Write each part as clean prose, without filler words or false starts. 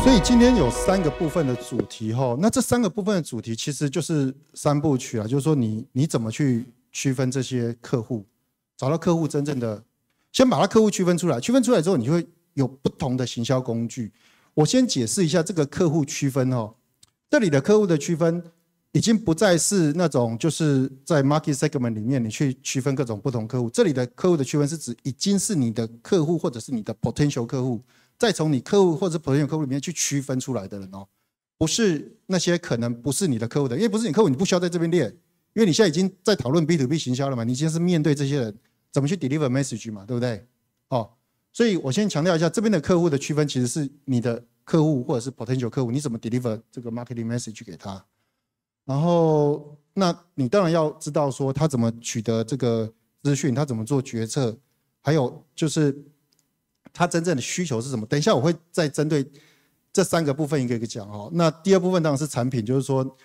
所以今天有3个部分的主题哈，那这3个部分的主题其实就是3部曲啊，就是说你怎么去区分这些客户，找到客户真正的，先把他客户区分出来，区分出来之后，你就会有不同的行销工具。我先解释一下这个客户区分哈，这里的客户的区分已经不再是那种就是在 market segment 里面你去区分各种不同客户，这里的客户的区分是指已经是你的客户或者是你的 potential 客户。再从你客户或者 potential 客户里面去区分出来的人哦，不是那些可能不是你的客户的，因为不是你客户，你不需要在这边列，因为你现在已经在讨论 B2B 行销了嘛，你今天是面对这些人怎么去 deliver message 嘛，对不对？哦，所以我先强调一下，这边的客户的区分其实是你的客户或者是 potential 客户，你怎么 deliver 这个 marketing message 给他，然后那你当然要知道说他怎么取得这个资讯，他怎么做决策，还有就是他真正的需求是什么？等一下我会再针对这3个部分一个一个讲哦。那第2部分当然是产品，就是说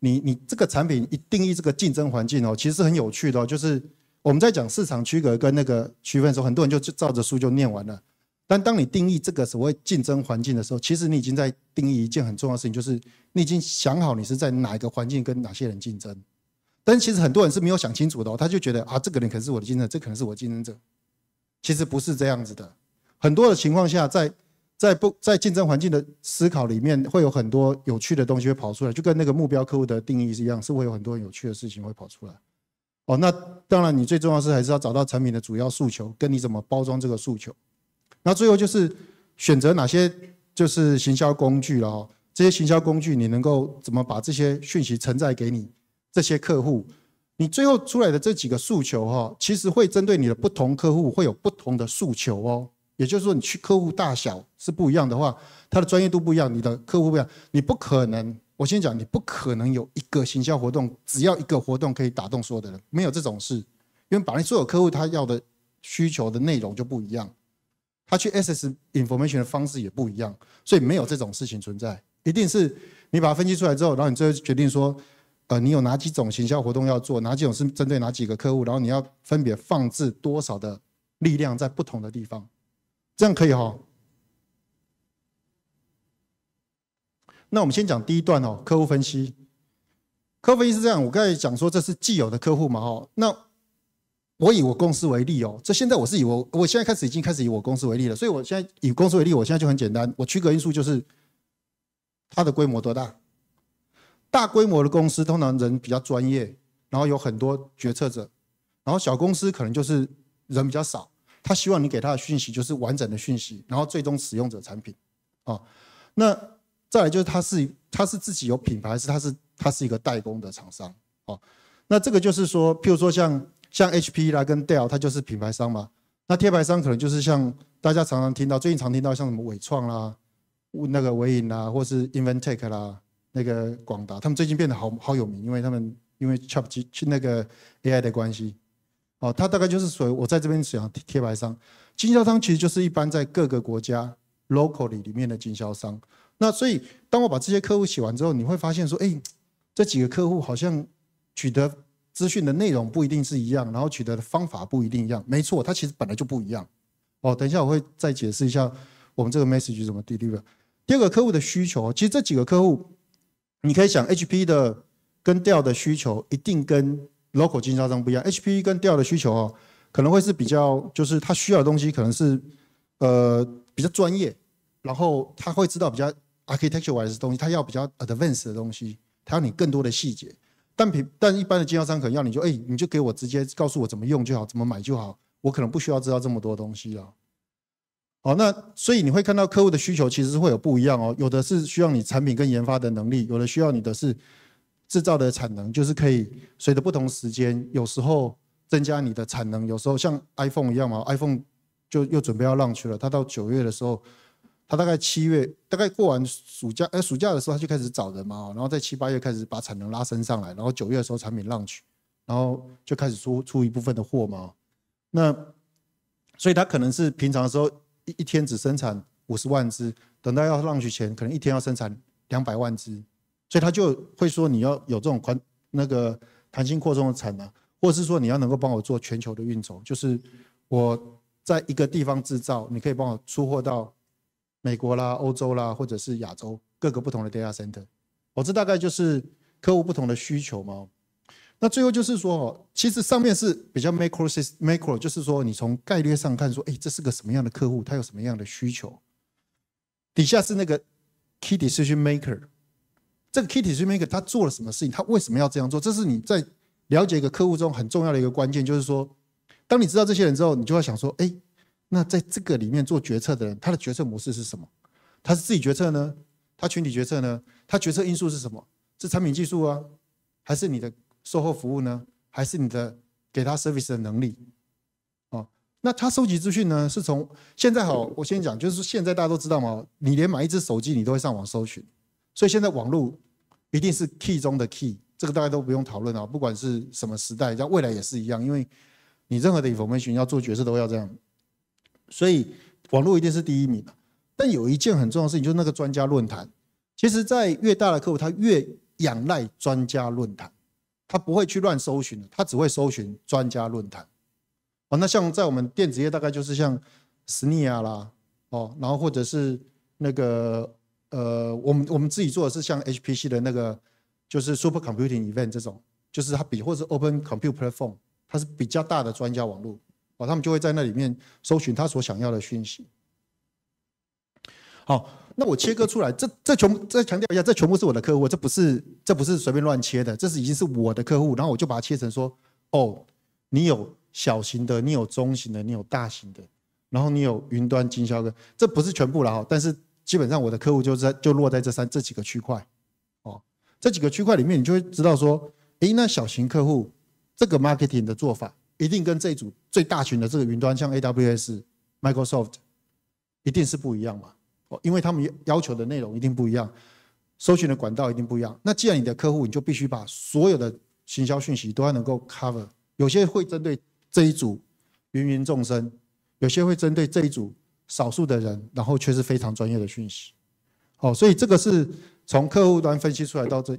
你这个产品一定义这个竞争环境哦，其实是很有趣的哦。就是我们在讲市场区隔跟那个区分的时候，很多人就照着书就念完了。但当你定义这个所谓竞争环境的时候，其实你已经在定义一件很重要的事情，就是你已经想好你是在哪一个环境跟哪些人竞争。但其实很多人是没有想清楚的哦，他就觉得啊，这个人可能是我的竞争者，这可能是我的竞争者。其实不是这样子的。很多的情况下，在竞争环境的思考里面，会有很多有趣的东西会跑出来，就跟那个目标客户的定义是一样，是会有很多有趣的事情会跑出来。哦，那当然，你最重要的是还是要找到产品的主要诉求，跟你怎么包装这个诉求。那最后就是选择哪些就是行销工具了哦，这些行销工具你能够怎么把这些讯息承载给你这些客户？你最后出来的这几个诉求哈，其实会针对你的不同客户会有不同的诉求哦。也就是说，你去客户大小是不一样的话，他的专业度不一样，你的客户不一样，你不可能。我先讲，你不可能有一个行销活动，只要一个活动可以打动所有的人，没有这种事。因为把你所有客户他要的需求的内容就不一样，他去 access information 的方式也不一样，所以没有这种事情存在。一定是你把它分析出来之后，然后你最后决定说，你有哪几种行销活动要做，哪几种是针对哪几个客户，然后你要分别放置多少的力量在不同的地方。这样可以哈。那我们先讲第一段哦，客户分析。客户分析是这样，我刚才讲说这是既有的客户嘛哈。那我以我公司为例哦，这现在我是以我现在已经开始以我公司为例了，所以我现在以公司为例，我现在就很简单，我区隔因素就是它的规模多大。大规模的公司通常人比较专业，然后有很多决策者，然后小公司可能就是人比较少。他希望你给他的讯息就是完整的讯息，然后最终使用者产品，啊，那再来就是他是自己有品牌，还是他是一个代工的厂商，哦，那这个就是说，譬如说像 HP 啦跟 Dell， 它就是品牌商嘛，那贴牌商可能就是像大家常常听到，最近常听到像什么伟创啦、那个伟影啦，或是 Inventec 啦，那个广达，他们最近变得好有名，因为他们因为 ChatGPT 那个 AI 的关系。哦，它大概就是属于我在这边讲贴牌商，经销商其实就是一般在各个国家 locally 里面的经销商。那所以当我把这些客户写完之后，你会发现说，哎，这几个客户好像取得资讯的内容不一定是一样，然后取得的方法不一定一样。没错，它其实本来就不一样。哦，等一下我会再解释一下我们这个 message 怎么 deliver。第2个客户的需求，其实这几个客户，你可以想 HP 的跟 Dell 的需求一定跟local 经销商不一样 ，HP 跟 Dell 的需求哦，可能会是比较，就是他需要的东西可能是比较专业，然后他会知道比较 architecture wise 的东西，他要比较 advanced 的东西，他要你更多的细节。但一般的经销商可能要你就你就给我直接告诉我怎么用就好，怎么买就好，我可能不需要知道这么多东西了。好，那所以你会看到客户的需求其实会有不一样哦，有的是需要你产品跟研发的能力，有的需要你的是制造的产能，就是可以随着不同时间，有时候增加你的产能，有时候像 iPhone 一样嘛 ，iPhone 就又准备要 launch 了，它到9月的时候，它大概7月，大概过完暑假的时候，它就开始找人嘛，然后在7、8月开始把产能拉升上来，然后9月的时候产品 launch， 然后就开始出一部分的货嘛，那所以它可能是平常的时候一天只生产50万只，等到要 launch 前，可能一天要生产200万只。所以他就会说你要有这种那个弹性扩充的产能，或者是说你要能够帮我做全球的运筹，就是我在一个地方制造，你可以帮我出货到美国啦、欧洲啦，或者是亚洲各个不同的 data center。这大概就是客户不同的需求嘛。那最后就是说，其实上面是比较 macro， 就是说你从概略上看说，这是个什么样的客户，他有什么样的需求。底下是那个 key decision maker， 这个 key decision maker 他做了什么事情，他为什么要这样做，这是你在了解一个客户中很重要的一个关键，就是说，当你知道这些人之后，你就会想说，那在这个里面做决策的人，他的决策模式是什么？他是自己决策呢？他群体决策呢？他决策因素是什么？是产品技术啊，还是你的售后服务呢？还是你的给他 service 的能力？那他收集资讯呢？是从现在好，我先讲，就是现在大家都知道嘛，你连买一只手机你都会上网搜寻，所以现在网络一定是 key 中的 key， 这个大家都不用讨论啊，不管是什么时代，像未来也是一样，因为你任何的 information 要做决策都要这样，所以网络一定是第一名。但有一件很重要的事情，就是那个专家论坛。其实，在越大的客户，他越仰赖专家论坛，他不会去乱搜寻，他只会搜寻专家论坛。那像在我们电子业，大概就是像 SNIA 啦，然后或者是那个我们自己做的是像 HPC 的那个，就是 Super Computing Event 这种，就是它或者是 Open Compute Platform， 它是比较大的专家网络，他们就会在那里面搜寻他所想要的讯息。好，那我切割出来，这全部再强调一下，这全部是我的客户，这不是随便乱切的，这是已经是我的客户，然后我就把它切成说，你有小型的，你有中型的，你有大型的，然后你有云端经销的，这不是全部了哈，但是基本上我的客户就落在这几个区块，这几个区块里面，你就会知道说，那小型客户这个 marketing 的做法，一定跟这一组最大群的这个云端，像 AWS、Microsoft， 一定是不一样嘛。因为他们要求的内容一定不一样，搜寻的管道一定不一样。那既然你的客户，你就必须把所有的行销讯息都要能够 cover。有些会针对这一组芸芸众生，有些会针对这一组少数的人，然后却是非常专业的讯息。所以这个是从客户端分析出来到这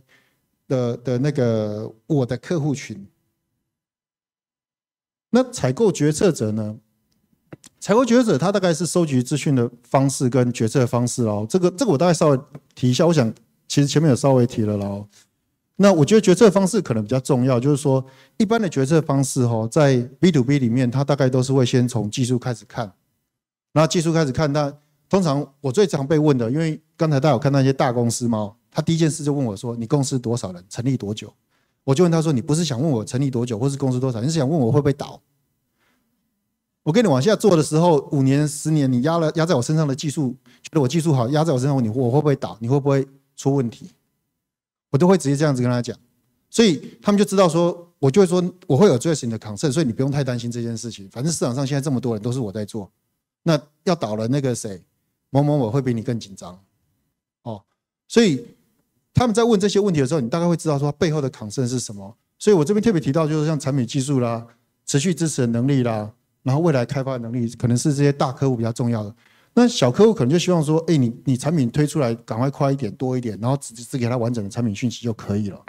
的那个我的客户群。那采购决策者呢？采购决策者他大概是收集资讯的方式跟决策的方式咯，这个我大概稍微提一下，我想其实前面有稍微提了咯。那我觉得决策方式可能比较重要，就是说一般的决策方式在 B2B 里面，它大概都是会先从技术开始看，然后技术开始看，那通常我最常被问的，因为刚才大家有看到一些大公司嘛，他第一件事就问我说，你公司多少人，成立多久？我就问他说，你不是想问我成立多久，或是公司多少，你是想问我会不会倒？我跟你往下做的时候，5年、10年，你压在我身上的技术，觉得我技术好，压在我身上，我会不会倒？你会不会出问题？我都会直接这样子跟他讲，所以他们就知道说，我就会说我会有最新的 concern， 所以你不用太担心这件事情。反正市场上现在这么多人都是我在做，那要倒了那个谁某某某会比你更紧张，所以他们在问这些问题的时候，你大概会知道说背后的 concern 是什么。所以我这边特别提到，就是像产品技术啦、持续支持的能力啦。然后未来开发的能力可能是这些大客户比较重要的，那小客户可能就希望说，你产品推出来赶快快一点、多一点，然后只给他完整的产品讯息就可以了。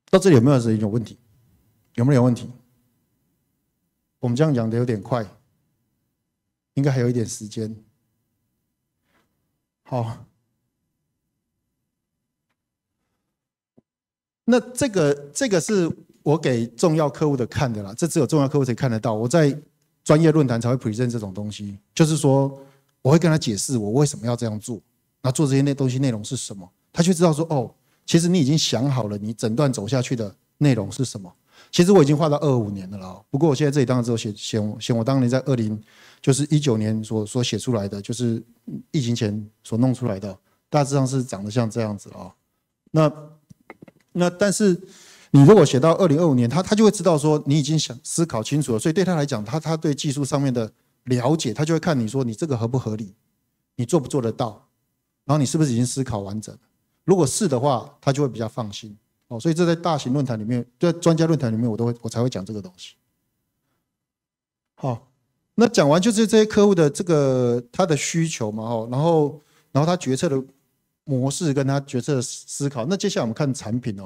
到这里有没有人有问题？有没有问题？我们这样讲的有点快，应该还有一点时间。好，那这个是我给重要客户的看的啦，这只有重要客户才看得到。我在专业论坛才会 present 这种东西，就是说我会跟他解释我为什么要这样做，那做这些东西内容是什么，他就知道说其实你已经想好了你整段走下去的内容是什么。其实我已经画到25年了啦，不过我现在这里当然只有写我当年在19年所写出来的，就是疫情前所弄出来的，大致上是长得像这样子啊。那但是你如果写到2025年，他就会知道说你已经想思考清楚了，所以对他来讲，他对技术上面的了解，他就会看你说你这个合不合理，你做不做得到，然后你是不是已经思考完整了。如果是的话，他就会比较放心。所以这在大型论坛里面，在专家论坛里面，我才会讲这个东西。好，那讲完就是这些客户的这个他的需求嘛，然后他决策的模式跟他决策的思考。那接下来我们看产品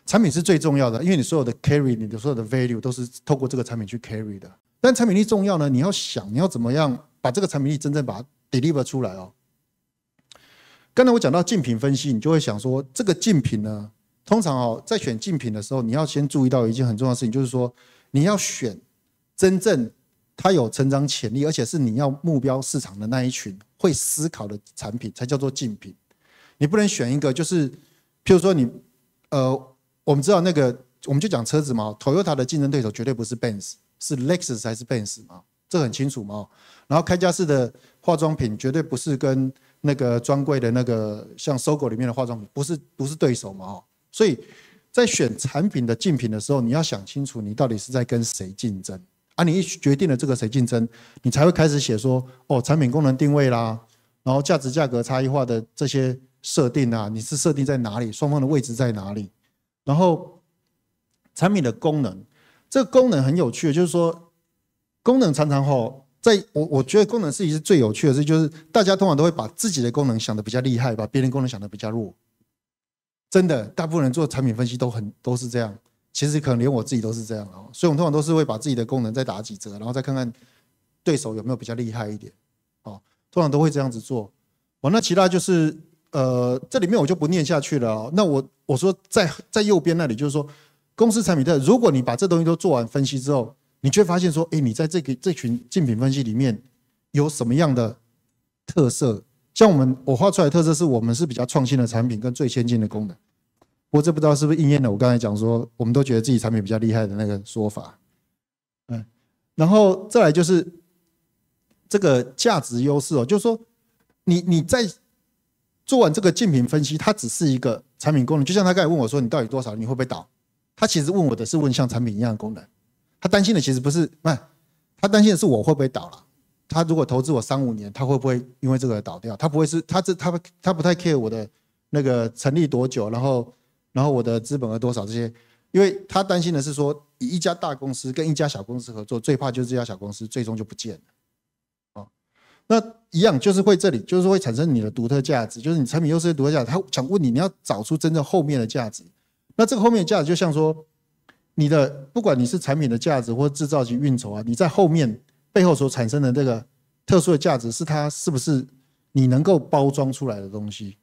产品是最重要的，因为你所有的 carry， 你的所有的 value 都是透过这个产品去 carry 的。但产品力重要呢，你要想你要怎么样把这个产品力真正把它 deliver 出来哦。刚才我讲到竞品分析，你就会想说，这个竞品呢，通常哦，在选竞品的时候，你要先注意到一件很重要的事情，就是说你要选真正它有成长潜力，而且是你要目标市场的那一群会思考的产品，才叫做竞品。你不能选一个就是，譬如说你我们知道那个，我们就讲车子嘛 ，Toyota 的竞争对手绝对不是 Benz， 是 Lexus 还是 Benz 嘛，这很清楚嘛。然后开架式的化妆品绝对不是跟那个专柜的那个像搜狗里面的化妆品不是对手嘛。所以在选产品的竞品的时候，你要想清楚你到底是在跟谁竞争啊。你一决定了这个谁竞争，你才会开始写说哦，产品功能定位啦，然后价值价格差异化的这些设定啊，你是设定在哪里，双方的位置在哪里，然后产品的功能，这个功能很有趣的，就是说功能常常我觉得功能是最有趣的事，就是大家通常都会把自己的功能想得比较厉害，把别人功能想得比较弱。真的，大部分人做产品分析都是这样。其实可能连我自己都是这样哦，所以我们通常都是会把自己的功能再打几折，然后再看看对手有没有比较厉害一点。哦，通常都会这样子做。哦，那其他就是这里面我就不念下去了哦。那我说在右边那里就是说公司产品特，如果你把这东西都做完分析之后，你就会发现说，哎，你在这群竞品分析里面有什么样的特色？像我画出来的特色是我们是比较创新的产品跟最先进的功能。不过这不知道是不是应验了我刚才讲说，我们都觉得自己产品比较厉害的那个说法。然后再来就是这个价值优势哦，就是说你在做完这个竞品分析，它只是一个产品功能，就像他刚才问我说你到底多少，你会不会倒？他其实问我的是问像产品一样的功能，他担心的其实不是，他担心的是我会不会倒了。他如果投资我3-5年，他会不会因为这个而倒掉？他不会是，他不太 care 我的那个成立多久，然后我的资本额多少这些，因为他担心的是说，以一家大公司跟一家小公司合作，最怕就是这家小公司最终就不见了。哦，那一样就是会这里就是会产生你的独特价值，就是你产品优势的独特价值。他想问你，你要找出真正后面的价值。那这个后面的价值就像说，你的不管你是产品的价值或制造及运筹啊，你在后面背后所产生的这个特殊的价值，是它是不是你能够包装出来的东西？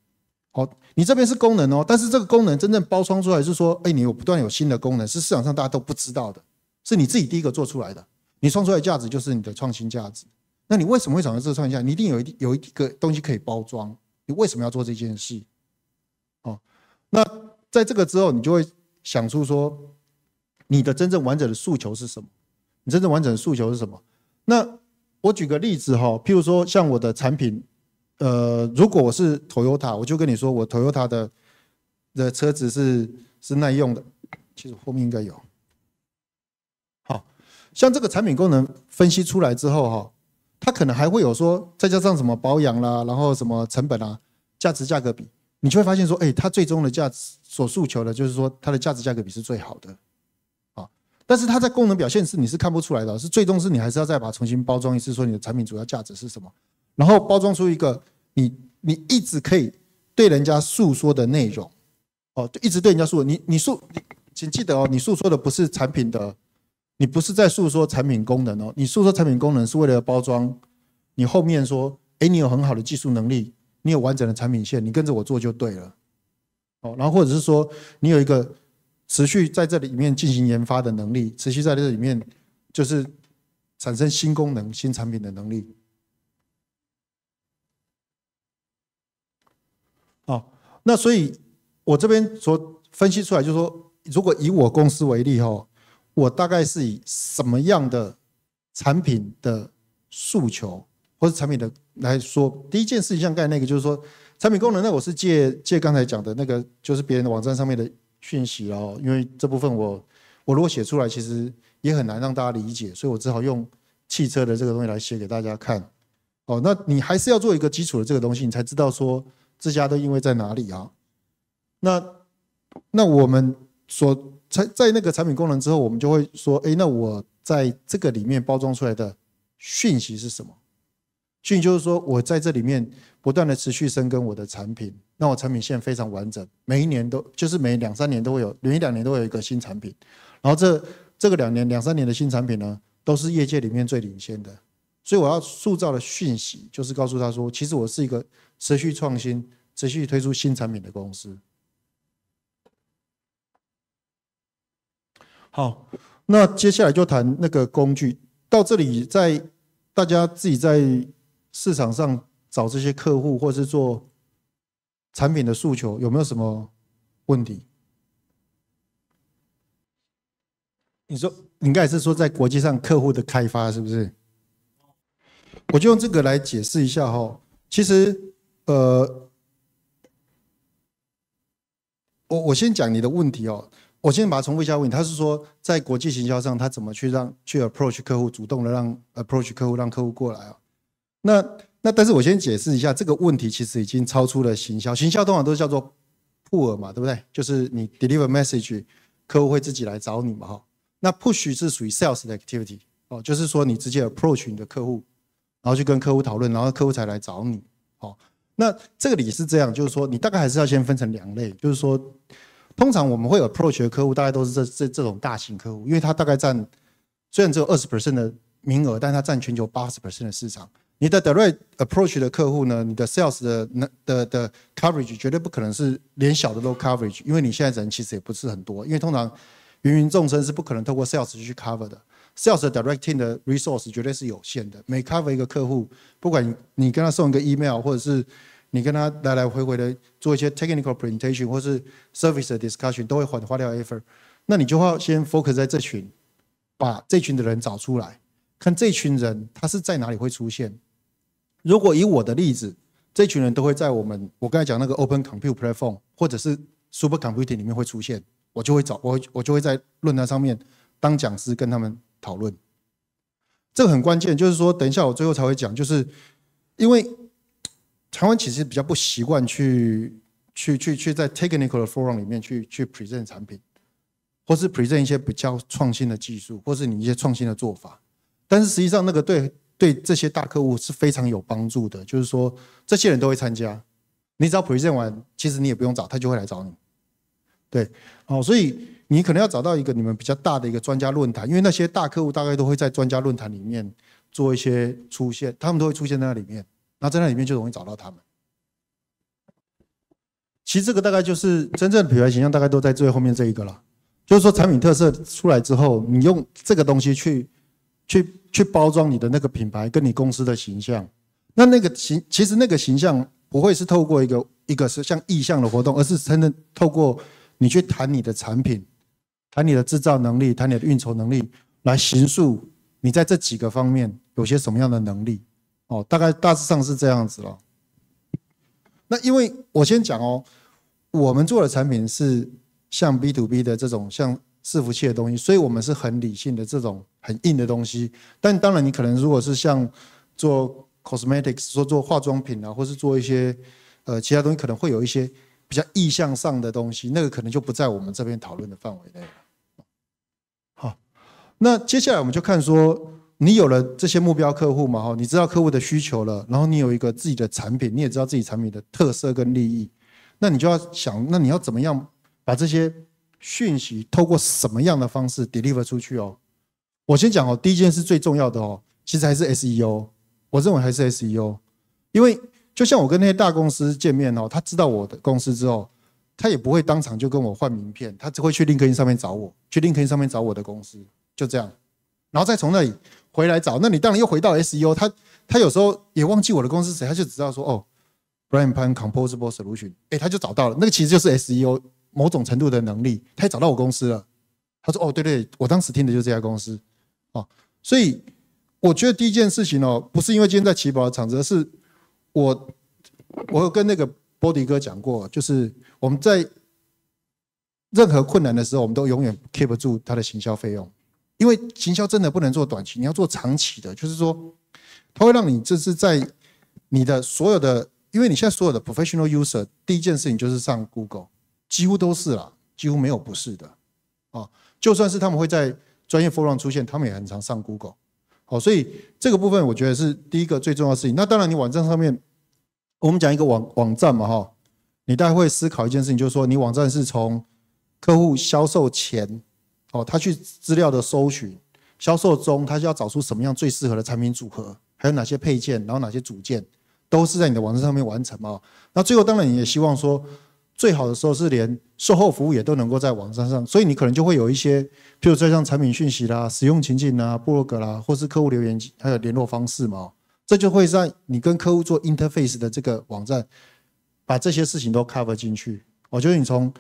好，你这边是功能哦，但是这个功能真正包装出来是说，哎，你不断有新的功能，是市场上大家都不知道的，是你自己第一个做出来的。你创出来的价值就是你的创新价值。那你为什么会产生这个创新价值？你一定有一个东西可以包装。你为什么要做这件事？哦，那在这个之后，你就会想出说，你的真正完整的诉求是什么？你真正完整的诉求是什么？那我举个例子哈，譬如说像我的产品。如果我是 Toyota， 我就跟你说，我 Toyota 的车子是耐用的，其实后面应该有。好，像这个产品功能分析出来之后哈，它可能还会有说，再加上什么保养啦，然后什么成本啊，价值价格比，你就会发现说，哎，它最终的价值所诉求的就是说，它的价值价格比是最好的。啊，但是它在功能表现是你是看不出来的，是最终是你还是要再把它重新包装一次，说你的产品主要价值是什么。然后包装出一个你一直可以对人家诉说的内容，哦，一直对人家诉说，请记得哦，你诉说的不是产品的，你不是在诉说产品功能哦，你诉说产品功能是为了包装你后面说，哎，你有很好的技术能力，你有完整的产品线，你跟着我做就对了，哦，然后或者是说你有一个持续在这里面进行研发的能力，持续在这里面就是产生新功能、新产品的能力。那所以我这边所分析出来就是说，如果以我公司为例我大概是以什么样的产品的诉求或者产品的来说，第一件事情像刚才那个就是说产品功能，那我是借刚才讲的那个就是别人的网站上面的讯息哦，因为这部分我如果写出来其实也很难让大家理解，所以我只好用汽车的这个东西来写给大家看。哦，那你还是要做一个基础的这个东西，你才知道说这家都因为在哪里啊？那我们在那个产品功能之后，我们就会说，哎，那我在这个里面包装出来的讯息是什么？讯息就是说我在这里面不断的持续深耕我的产品，那我产品线非常完整，每一年都就是每2-3年都会有，连1-2年都会有一个新产品，然后这个2-3年的新产品呢，都是业界里面最领先的。所以我要塑造的讯息就是告诉他说，其实我是一个持续创新、持续推出新产品的公司。好，那接下来就谈那个工具。到这里，在大家自己在市场上找这些客户，或是做产品的诉求，有没有什么问题？你说，你应该是说在国际上客户的开发是不是？我就用这个来解释一下哈。其实，我先讲你的问题哦。我先把它重复一下问题。他是说，在国际行销上，他怎么去approach 客户，主动的让 approach 客户，让客户过来啊？但是我先解释一下，这个问题其实已经超出了行销。行销通常都是叫做 pull 嘛，对不对？就是你 deliver message， 客户会自己来找你嘛，哈。那 push 是属于 sales 的 activity 哦，就是说你直接 approach 你的客户，然后去跟客户讨论，然后客户才来找你。哦，那这个里是这样，就是说你大概还是要先分成2类，就是说。通常我们会 approach 的客户，大概都是这种大型客户，因为它大概占虽然只有20% 的名额，但它占全球80% 的市场。你的 direct approach 的客户呢，你的 sales 的 coverage 绝对不可能是连小的都 coverage， 因为你现在人其实也不是很多，因为通常芸芸众生是不可能透过 sales 去 cover 的。sales 的 directing 的 resource 绝对是有限的，每 cover 一个客户，不管你跟他送一个 email， 或者是你跟他来来回回的做一些 technical presentation 或是 service 的 discussion， 都会花掉 effort。那你就要先 focus 在这群，把这群的人找出来，看这群人他是在哪里会出现。如果以我的例子，这群人都会在我刚才讲那个 open compute platform 或者是 super computing 里面会出现，我就会在论坛上面当讲师跟他们讨论。这个很关键，就是说等一下我最后才会讲，就是因为台湾其实比较不习惯去在 technical 的 forum 里面去 present 产品，或是 present 一些比较创新的技术，或是你一些创新的做法。但是实际上那个对这些大客户是非常有帮助的，就是说这些人都会参加，你只要 present 完，其实你也不用找，他就会来找你。对，哦，所以你可能要找到一个你们比较大的一个专家论坛，因为那些大客户大概都会在专家论坛里面做一些出现，他们都会出现在那里面。那在那里面就容易找到他们。其实这个大概就是真正的品牌形象，大概都在最后面这一个了。就是说产品特色出来之后，你用这个东西去包装你的那个品牌跟你公司的形象。其实那个形象不会是透过一个是像意象的活动，而是真的透过你去谈你的产品，谈你的制造能力，谈你的运筹能力，来形塑你在这几个方面有些什么样的能力。哦，大致上是这样子了。那因为我先讲哦，我们做的产品是像 B to B 的这种像伺服器的东西，所以我们是很理性的这种很硬的东西。但当然，你可能如果是像做 cosmetics， 做化妆品啊，或是做一些其他东西，可能会有一些比较意向上的东西，那个可能就不在我们这边讨论的范围内了。好，那接下来我们就看说。你有了这些目标客户嘛？你知道客户的需求了，然后你有一个自己的产品，你也知道自己产品的特色跟利益，那你就要想，那你要怎么样把这些讯息透过什么样的方式 deliver 出去哦？我先讲哦，第一件事最重要的哦，其实还是 SEO， 我认为还是 SEO， 因为就像我跟那些大公司见面哦，他知道我的公司之后，他也不会当场就跟我换名片，他只会去 LinkedIn 上面找我，去 LinkedIn 上面找我的公司，就这样，然后再从那里回来找，那你当然又回到 SEO， 他有时候也忘记我的公司是谁，他就知道说哦 ，Brian Pan Composable Solution， 他就找到了，那个其实就是 SEO 某种程度的能力，他也找到我公司了。他说哦，对对，我当时听的就是这家公司，哦，所以我觉得第一件事情哦，不是因为今天在起跑的场子，而是我有跟那个波迪哥讲过，就是我们在任何困难的时候，我们都永远 keep 不住他的行销费用。因为行销真的不能做短期，你要做长期的，就是说，它会让你这是在你的所有的，因为你现在所有的 professional user， 第一件事情就是上 Google， 几乎都是啦，几乎没有不是的，哦，就算是他们会在专业 forum 出现，他们也很常上 Google， 好，所以这个部分我觉得是第一个最重要的事情。那当然，你网站上面，我们讲一个网站嘛，哈，你大概会思考一件事情，就是说，你网站是从客户销售前。哦，他去资料的搜寻，销售中他就要找出什么样最适合的产品组合，还有哪些配件，然后哪些组件，都是在你的网站上面完成嘛。那最后当然你也希望说，最好的时候是连售后服务也都能够在网站上，所以你可能就会有一些，譬如说像产品讯息啦、使用情境啦、部落格啦，或是客户留言还有联络方式嘛。这就会在你跟客户做 interface 的这个网站，把这些事情都 cover 进去。我觉得你从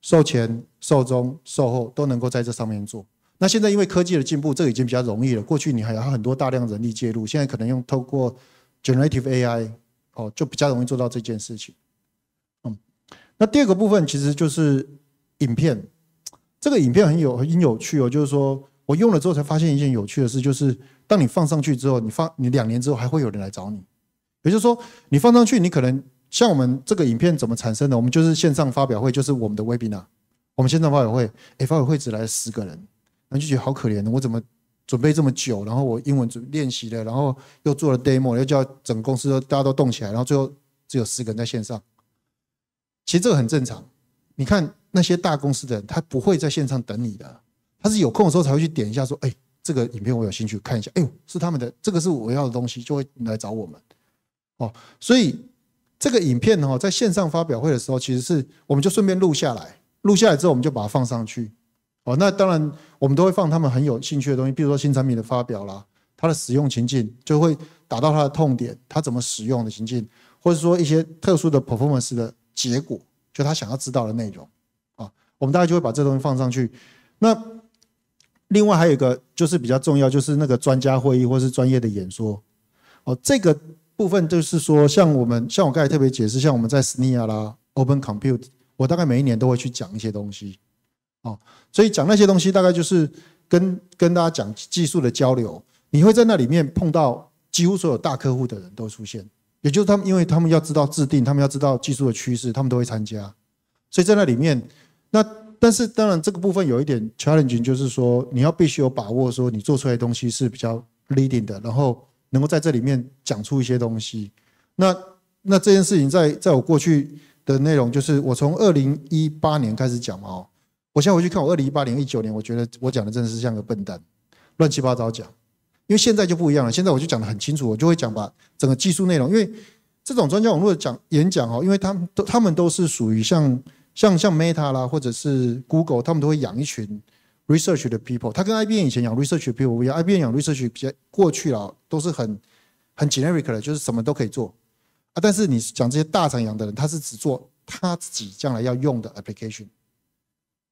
售前、售中、售后都能够在这上面做。那现在因为科技的进步，这个已经比较容易了。过去你还要很多大量人力介入，现在可能透过 generative AI 就比较容易做到这件事情。那第二个部分其实就是影片，这个影片很有趣哦，就是说我用了之后才发现一件有趣的事，就是当你放上去之后，你2年之后还会有人来找你。也就是说，你放上去，你可能像我们这个影片怎么产生的？我们就是线上发表会，就是我们的 webinar， 我们线上发表会，发表会只来10个人，然后就觉得好可怜的，我怎么准备这么久，然后我英文练习了，然后又做了 demo， 又叫整个公司大家都动起来，然后最后只有10个人在线上。其实这个很正常，你看那些大公司的人，他不会在线上等你的，他是有空的时候才会去点一下说，这个影片我有兴趣看一下，是他们的，这个是我要的东西，就会来找我们。所以这个影片在线上发表会的时候，其实是我们就顺便录下来，录下来之后我们就把它放上去。那当然我们都会放他们很有兴趣的东西，比如说新产品的发表啦，它的使用情境就会打到它的痛点，它怎么使用的情境，或者说一些特殊的 performance 的结果，就他想要知道的内容我们大概就会把这东西放上去。那另外还有一个就是比较重要，就是那个专家会议或是专业的演说这个部分就是说像我刚才特别解释，像我们在 SNIA 啦 Open Compute， 我大概每一年都会去讲一些东西所以讲那些东西大概就是跟大家讲技术的交流，你会在那里面碰到几乎所有大客户的人都出现，也就是他们因为他们要知道制定，他们要知道技术的趋势，他们都会参加，所以在那里面但是当然这个部分有一点 challenging， 就是说你要必须有把握说你做出来的东西是比较 leading 的，然后能够在这里面讲出一些东西。那这件事情在我过去的内容，就是我从2018年开始讲嘛我现在回去看我2018年、19年，我觉得我讲的真的是像个笨蛋，乱七八糟讲。因为现在就不一样了，现在我就讲得很清楚，我就会讲把整个技术内容，因为这种专家网络的演讲因为他们都是属于像 Meta 啦，或者是 Google， 他们都会养一群 research 的 people， 他跟 IBM 以前养 research 的 people 不一样 ，IBM 养 research 比较过去都是很 generic 的，就是什么都可以做但是你讲这些大厂养的人，他是只做他自己将来要用的 application，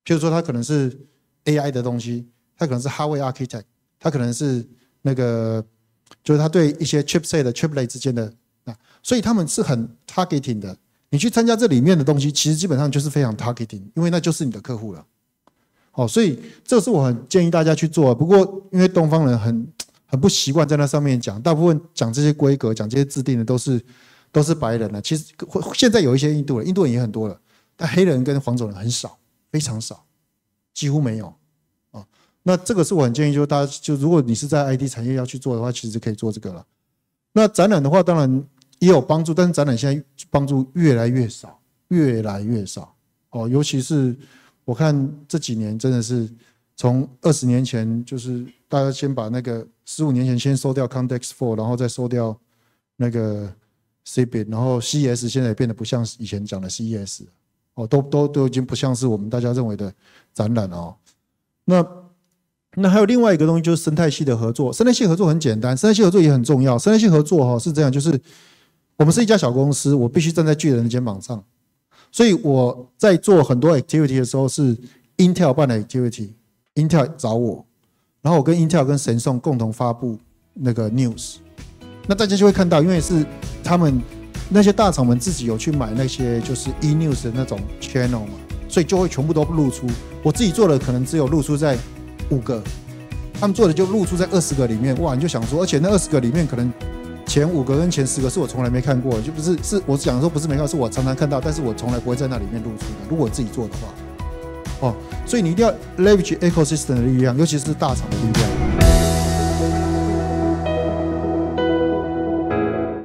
譬如说他可能是 AI 的东西，他可能是 hardware architect， 他可能是那个就是他对一些 chipset 的 chiplet 之间的所以他们是很 targeting 的。你去参加这里面的东西，其实基本上就是非常 targeting， 因为那就是你的客户了。所以这是我很建议大家去做。不过因为东方人很不习惯在那上面讲，大部分讲这些规格、讲这些制定的都是白人了。其实现在有一些印度人也很多了，但黑人跟黄种人很少，非常少，几乎没有。那这个是我很建议，就是大家如果你是在 IT 产业要去做的话，其实可以做这个了。那展览的话，当然也有帮助，但是展览现在帮助越来越少，越来越少尤其是我看这几年真的是从20年前，就是大家先把那个15年前先收掉 Context4， 然后再收掉那个 CeBIT， 然后 CES 现在也变得不像以前讲的 CES 都已经不像是我们大家认为的展览那还有另外一个东西，就是生态系的合作。生态系合作很简单，生态系合作也很重要。生态系合作是这样，就是我们是一家小公司，我必须站在巨人的肩膀上，所以我在做很多 activity 的时候是 Intel 办的 activity，Intel 找我，然后我跟 Intel 跟神送共同发布那个 news， 那大家就会看到，因为是他们那些大厂们自己有去买那些就是 e-news 的那种 channel 嘛，所以就会全部都露出。我自己做的可能只有露出在5个，他们做的就露出在20个里面。哇，你就想说，而且那20个里面可能前5个跟前10个是我从来没看过的，就不是我讲说不是没看过，是我常常看到，但是我从来不会在那里面露出的。如果我自己做的话，所以你一定要 leverage ecosystem 的力量，尤其是大厂的力量。